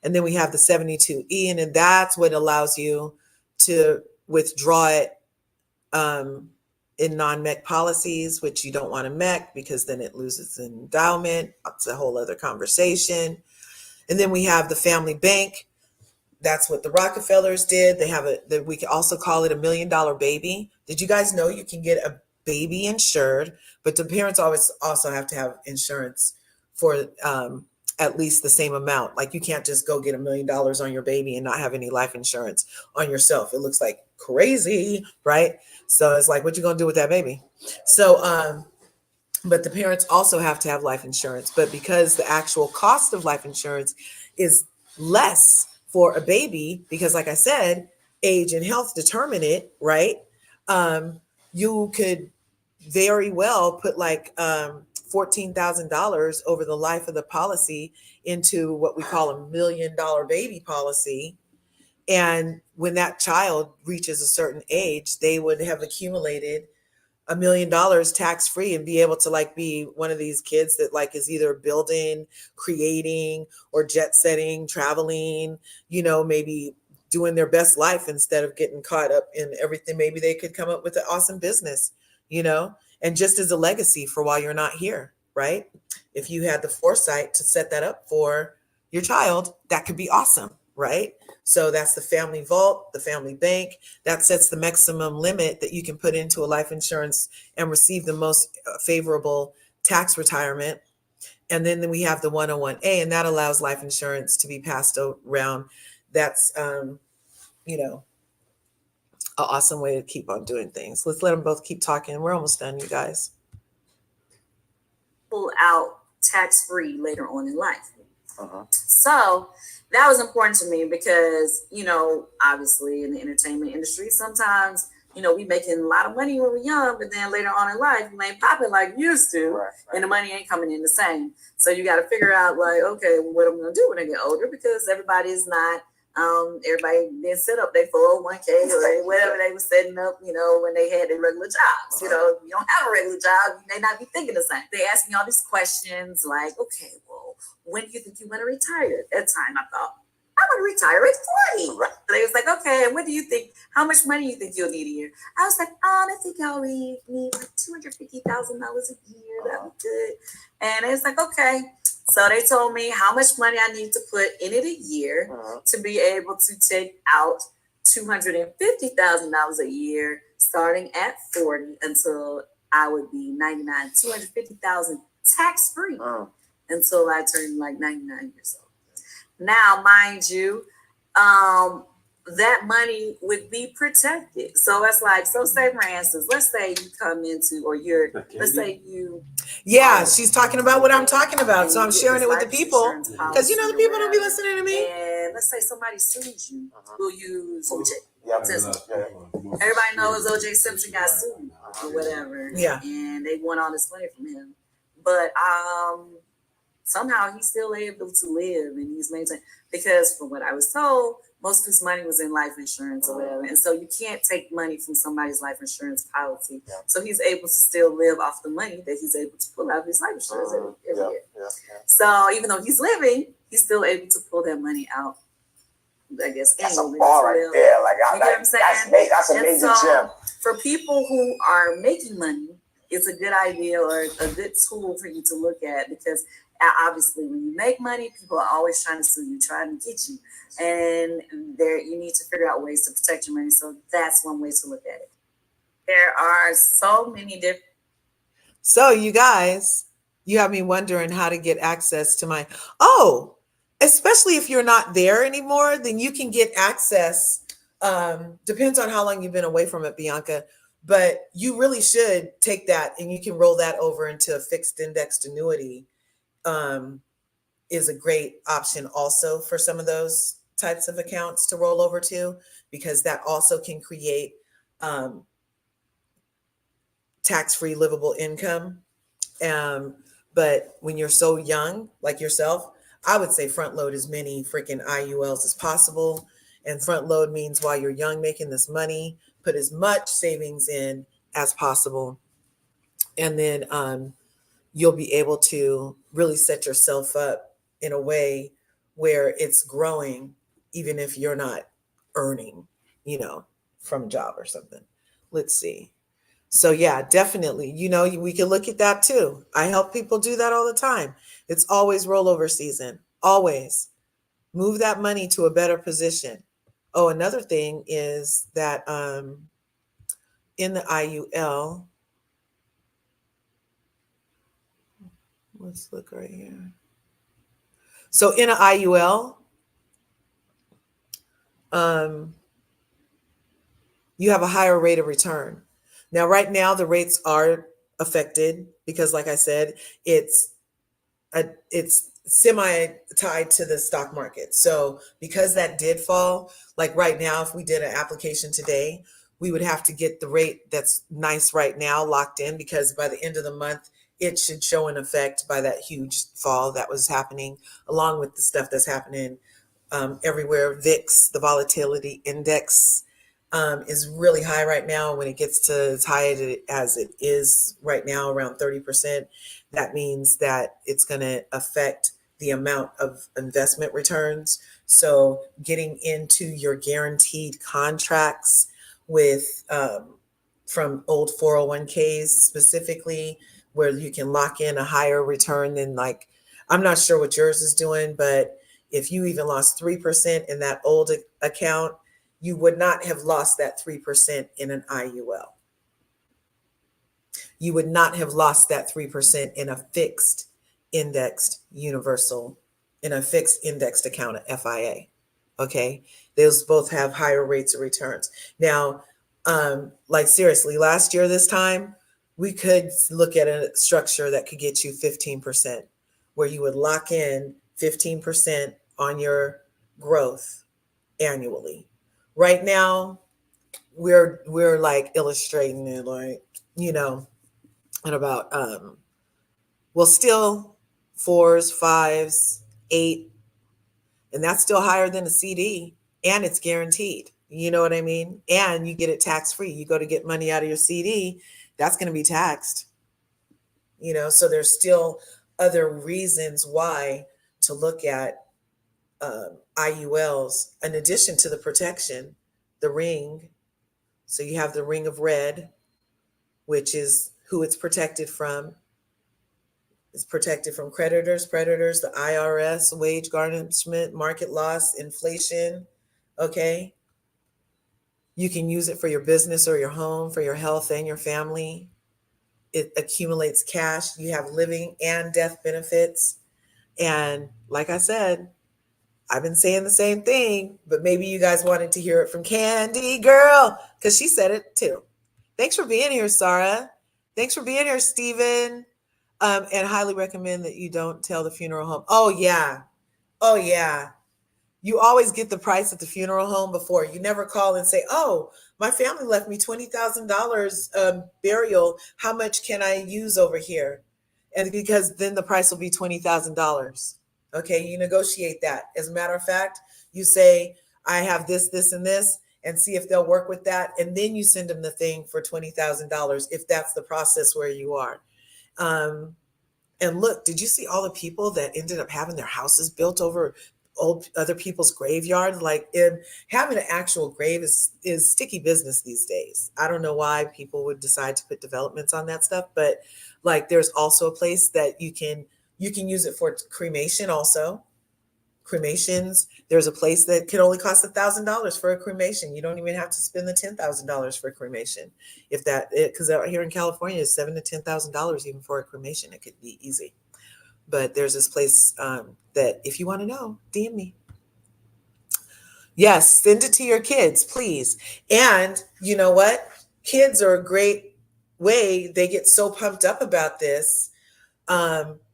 And then we have the 72E, and then that's what allows you to withdraw it in non-MEC policies, which you don't want to MEC because then it loses endowment. It's a whole other conversation. And then we have the family bank. That's what the Rockefellers did. They have we can also call it $1 million baby. Did you guys know you can get a baby insured, but the parents always also have to have insurance for at least the same amount. Like you can't just go get $1 million on your baby and not have any life insurance on yourself. It looks like crazy, right? So it's like, what you gonna do with that baby? So, but the parents also have to have life insurance. But because the actual cost of life insurance is less for a baby, because like I said, age and health determine it, right? You could very well put like $14,000 over the life of the policy into what we call $1 million baby policy. And when that child reaches a certain age, they would have accumulated $1 million tax free and be able to like be one of these kids that like is either building, creating, or jet setting, traveling, maybe doing their best life instead of getting caught up in everything. Maybe they could come up with an awesome business, and just as a legacy for while you're not here, right? If you had the foresight to set that up for your child, that could be awesome, right? So that's the family vault, the family bank. That sets the maximum limit that you can put into a life insurance and receive the most favorable tax retirement. And then we have the 101A, and that allows life insurance to be passed around. That's, an awesome way to keep on doing things. Let's let them both keep talking. We're almost done, you guys. Pull out tax-free later on in life. So that was important to me because, obviously in the entertainment industry, sometimes, we making a lot of money when we're young, but then later on in life, we ain't popping like we used to, right. And the money ain't coming in the same. So you got to figure out like, okay, well, what am I going to do when I get older? Because everybody's not, everybody didn't set up their 401k or whatever they were setting up, when they had their regular jobs. You don't have a regular job, you may not be thinking the same. They asked me all these questions like, okay, well, when do you think you want to retire? At that time, I thought, I want to retire at 40. Right. So they was like, okay, and what do you think? How much money do you think you'll need a year? I was like, I think I'll need like $250,000 a year. That'd be good. And it's like, okay. So they told me how much money I need to put in it a year to be able to take out $250,000 a year, starting at 40 until I would be 99. $250,000 tax free until I turned like 99 years old. Now, mind you, that money would be protected. So it's like, so say for instance, let's say you come into, or let's say you. Yeah, she's talking about what I'm talking about. So I'm sharing it with the people because, the people don't be listening to me. And let's say somebody sues you who use OJ. Everybody knows OJ Simpson got sued or whatever. Yeah. And they want all this money from him. But, somehow he's still able to live and he's maintained, because from what I was told, most of his money was in life insurance or whatever. And so you can't take money from somebody's life insurance policy. Yeah. So he's able to still live off the money that he's able to pull out of his life insurance every year. Yeah. So even though he's living, he's still able to pull that money out, I guess. That's a bar right there. Like, you know what I'm saying? That's a major gem. For people who are making money, it's a good idea or a good tool for you to look at, because obviously when you make money, people are always trying to sue you, trying to get you. And you need to figure out ways to protect your money. So that's one way to look at it. There are so many different. So you guys, you have me wondering how to get access to especially if you're not there anymore, then you can get access. Depends on how long you've been away from it, Bianca. But you really should take that and you can roll that over into a fixed indexed annuity. Is a great option also for some of those types of accounts to roll over to, because that also can create tax-free livable income. But when you're so young, like yourself, I would say front load as many freaking IULs as possible. And front load means while you're young, making this money, put as much savings in as possible. And then you'll be able to really set yourself up in a way where it's growing, even if you're not earning, from a job or something. Let's see. So yeah, definitely, we can look at that too. I help people do that all the time. It's always rollover season, always. Move that money to a better position. Oh, another thing is that in the IUL, let's look right here. So in an IUL, you have a higher rate of return. Now, right now, the rates are affected because, like I said, it's it's semi tied to the stock market. So because that did fall, like right now, if we did an application today, we would have to get the rate that's nice right now locked in, because by the end of the month, it should show an effect by that huge fall that was happening, along with the stuff that's happening everywhere. VIX, the volatility index, is really high right now. When it gets to as high as it is right now, around 30%, that means that it's going to affect the amount of investment returns. So getting into your guaranteed contracts with from old 401ks specifically, where you can lock in a higher return than, like, I'm not sure what yours is doing, but if you even lost 3% in that old account, you would not have lost that 3% in an IUL. You would not have lost that 3% in a fixed indexed universal, in a fixed indexed account, a FIA. Okay. Those both have higher rates of returns. Now, like seriously, last year, this time, we could look at a structure that could get you 15%, where you would lock in 15% on your growth annually. Right now, we're like illustrating it, like, at about well, still fours, fives, eight, and that's still higher than a CD, and it's guaranteed. You know what I mean? And you get it tax free. You go to get money out of your CD, that's going to be taxed. So there's still other reasons why to look at IULs, in addition to the protection, the ring. So you have the ring of red, which is who it's protected from. It's protected from creditors, predators, the IRS, wage garnishment, market loss, inflation. Okay. You can use it for your business or your home, for your health and your family. It accumulates cash. You have living and death benefits. And like I said, I've been saying the same thing, but maybe you guys wanted to hear it from Kandi Girl, because she said it too. Thanks for being here, Sarah. Thanks for being here, Stephen. And highly recommend that you don't tell the funeral home. Oh, yeah. Oh, yeah. You always get the price at the funeral home before. You never call and say, oh, my family left me $20,000 burial. How much can I use over here? And because then the price will be $20,000. Okay, you negotiate that. As a matter of fact, you say, I have this, this, and this, and see if they'll work with that. And then you send them the thing for $20,000 if that's the process where you are. And look, did you see all the people that ended up having their houses built over old other people's graveyard? Like, having an actual grave is sticky business these days. I don't know why people would decide to put developments on that stuff, but like, there's also a place that you can use it for cremation also. Cremations, there's a place that can only cost $1,000 for a cremation. You don't even have to spend the $10,000 for a cremation, if that, because out here in California, it's $7,000 to $10,000 even for a cremation. It could be easy. But there's this place that, if you want to know, DM me. Yes, send it to your kids, please. And you know what? Kids are a great way. They get so pumped up about this.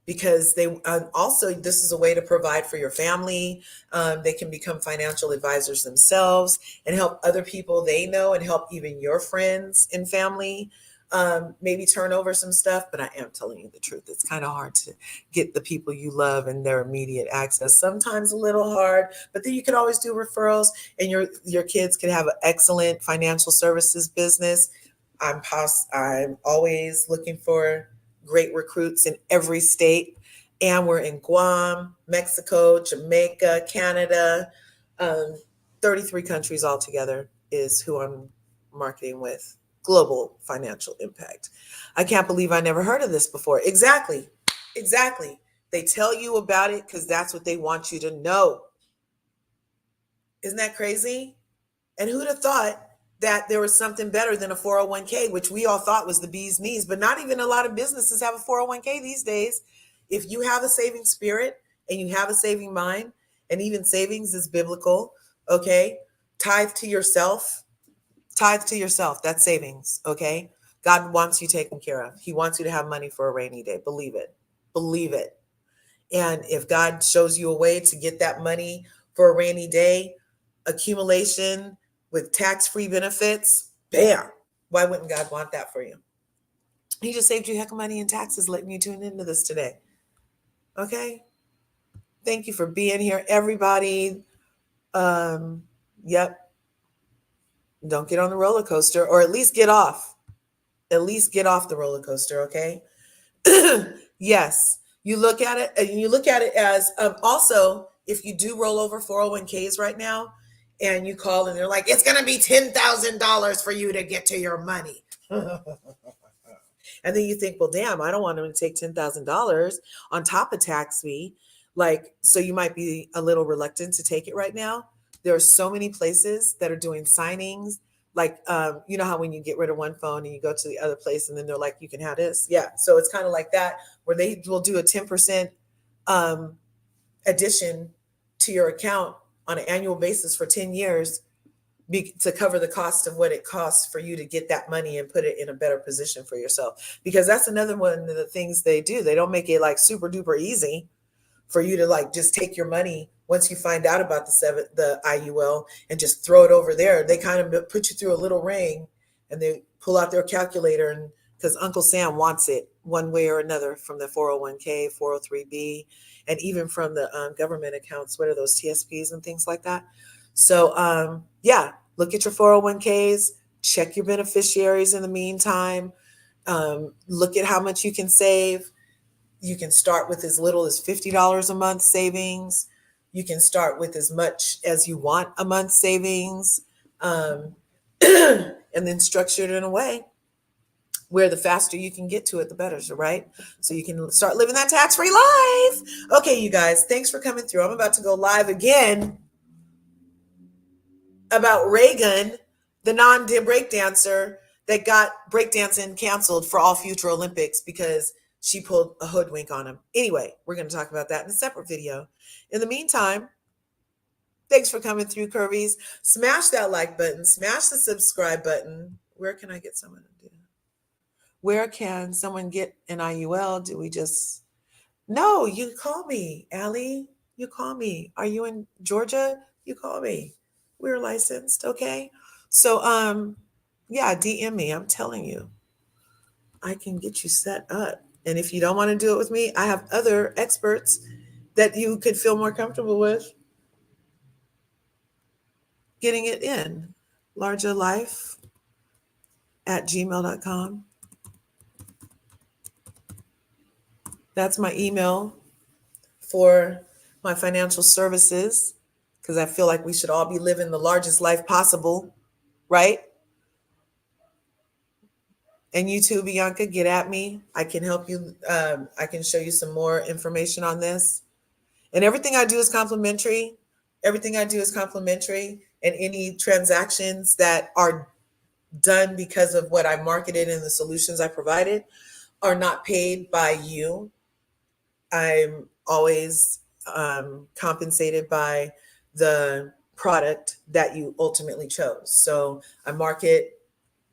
Because they also, this is a way to provide for your family. They can become financial advisors themselves and help other people they know, and help even your friends and family maybe turn over some stuff. But I am telling you the truth. It's kind of hard to get the people you love and their immediate access. Sometimes a little hard, but then you can always do referrals, and your kids can have an excellent financial services business. I'm always looking for great recruits in every state. And we're in Guam, Mexico, Jamaica, Canada, 33 countries altogether is who I'm marketing with. Global financial impact. I can't believe I never heard of this before. Exactly. They tell you about it because that's what they want you to know. Isn't that crazy? And who'd have thought that there was something better than a 401k, which we all thought was the bee's knees, but not even a lot of businesses have a 401k these days. If you have a saving spirit, and you have a saving mind, and even savings is biblical, okay? Tithe to yourself. Tithe to yourself. That's savings, okay? God wants you taken care of. He wants you to have money for a rainy day. Believe it. Believe it. And if God shows you a way to get that money for a rainy day, accumulation with tax-free benefits, bam. Why wouldn't God want that for you? He just saved you a heck of money in taxes letting you tune into this today. Okay? Thank you for being here, everybody. Yep. Don't get on the roller coaster, or at least get off. At least get off the roller coaster, okay? Yes. You look at it, and you look at it as also, if you do roll over 401ks right now, and you call and they're like, it's going to be $10,000 for you to get to your money. And then you think, well, damn, I don't want them to take $10,000 on top of tax fee. Like, so you might be a little reluctant to take it right now. There are so many places that are doing signings. Like, you know how when you get rid of one phone and you go to the other place and then they're like, you can have this. Yeah. So it's kind of like that, where they will do a 10% addition to your account on an annual basis for 10 years to cover the cost of what it costs for you to get that money and put it in a better position for yourself. Because that's another one of the things they do. They don't make it like super duper easy for you to like just take your money once you find out about the IUL and just throw it over there. They kind of put you through a little ring and they pull out their calculator, and because Uncle Sam wants it one way or another from the 401k, 403b, and even from the government accounts. What are those, TSPs and things like that? So yeah, look at your 401ks, check your beneficiaries in the meantime. Look at how much you can save. You can start with as little as $50 a month savings. You can start with as much as you want a month savings, and then structure it in a way where the faster you can get to it, the better, right? So you can start living that tax-free life. Okay, you guys, thanks for coming through. I'm about to go live again about Reagan, the breakdancer that got breakdancing canceled for all future Olympics because she pulled a hoodwink on him. Anyway, we're going to talk about that in a separate video. In the meantime, thanks for coming through, Curvies. Smash that like button. Smash the subscribe button. Where can I get someone to do? Where can someone get an IUL? Do we just... No, you call me, Allie. You call me. Are you in Georgia? You call me. We're licensed, okay? So, yeah, DM me. I'm telling you, I can get you set up. And if you don't want to do it with me, I have other experts that you could feel more comfortable with getting it in. largerlife@gmail.com. That's my email for my financial services, because I feel like we should all be living the largest life possible, right? And you too, Bianca, get at me. I can help you. I can show you some more information on this. And everything I do is complimentary. Everything I do is complimentary. And any transactions that are done because of what I marketed and the solutions I provided are not paid by you. I'm always compensated by the product that you ultimately chose. So I market.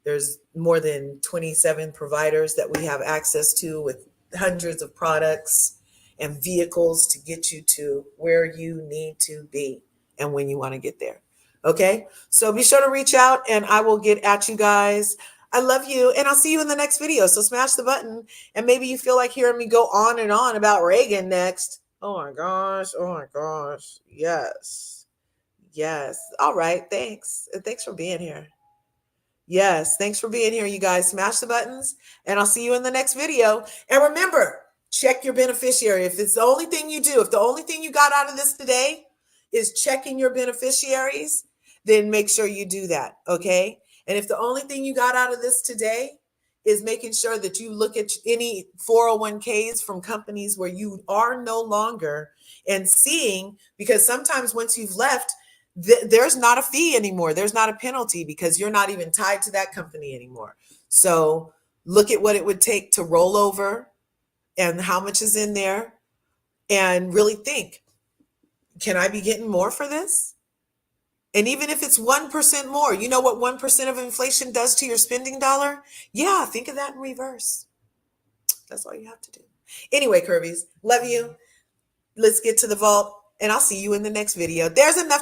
There's more than 27 providers that we have access to with hundreds of products and vehicles to get you to where you need to be and when you want to get there. Okay, so be sure to reach out and I will get at you guys. I love you, and I'll see you in the next video. So smash the button, and maybe you feel like hearing me go on and on about Reagan next. Oh my gosh. Oh my gosh. Yes. Yes. All right. Thanks. And thanks for being here. Yes. Thanks for being here, you guys. Smash the buttons, and I'll see you in the next video. And remember, check your beneficiary. If it's the only thing you do, if the only thing you got out of this today is checking your beneficiaries, then make sure you do that. Okay. And if the only thing you got out of this today is making sure that you look at any 401ks from companies where you are no longer, and seeing, because sometimes once you've left, there's not a fee anymore. There's not a penalty because you're not even tied to that company anymore. So look at what it would take to roll over and how much is in there. and really think, can I be getting more for this? And even if it's 1% more, you know what 1% of inflation does to your spending dollar? Yeah, think of that in reverse. That's all you have to do. Anyway, Curvies, love you. Let's get to the vault, and I'll see you in the next video. There's enough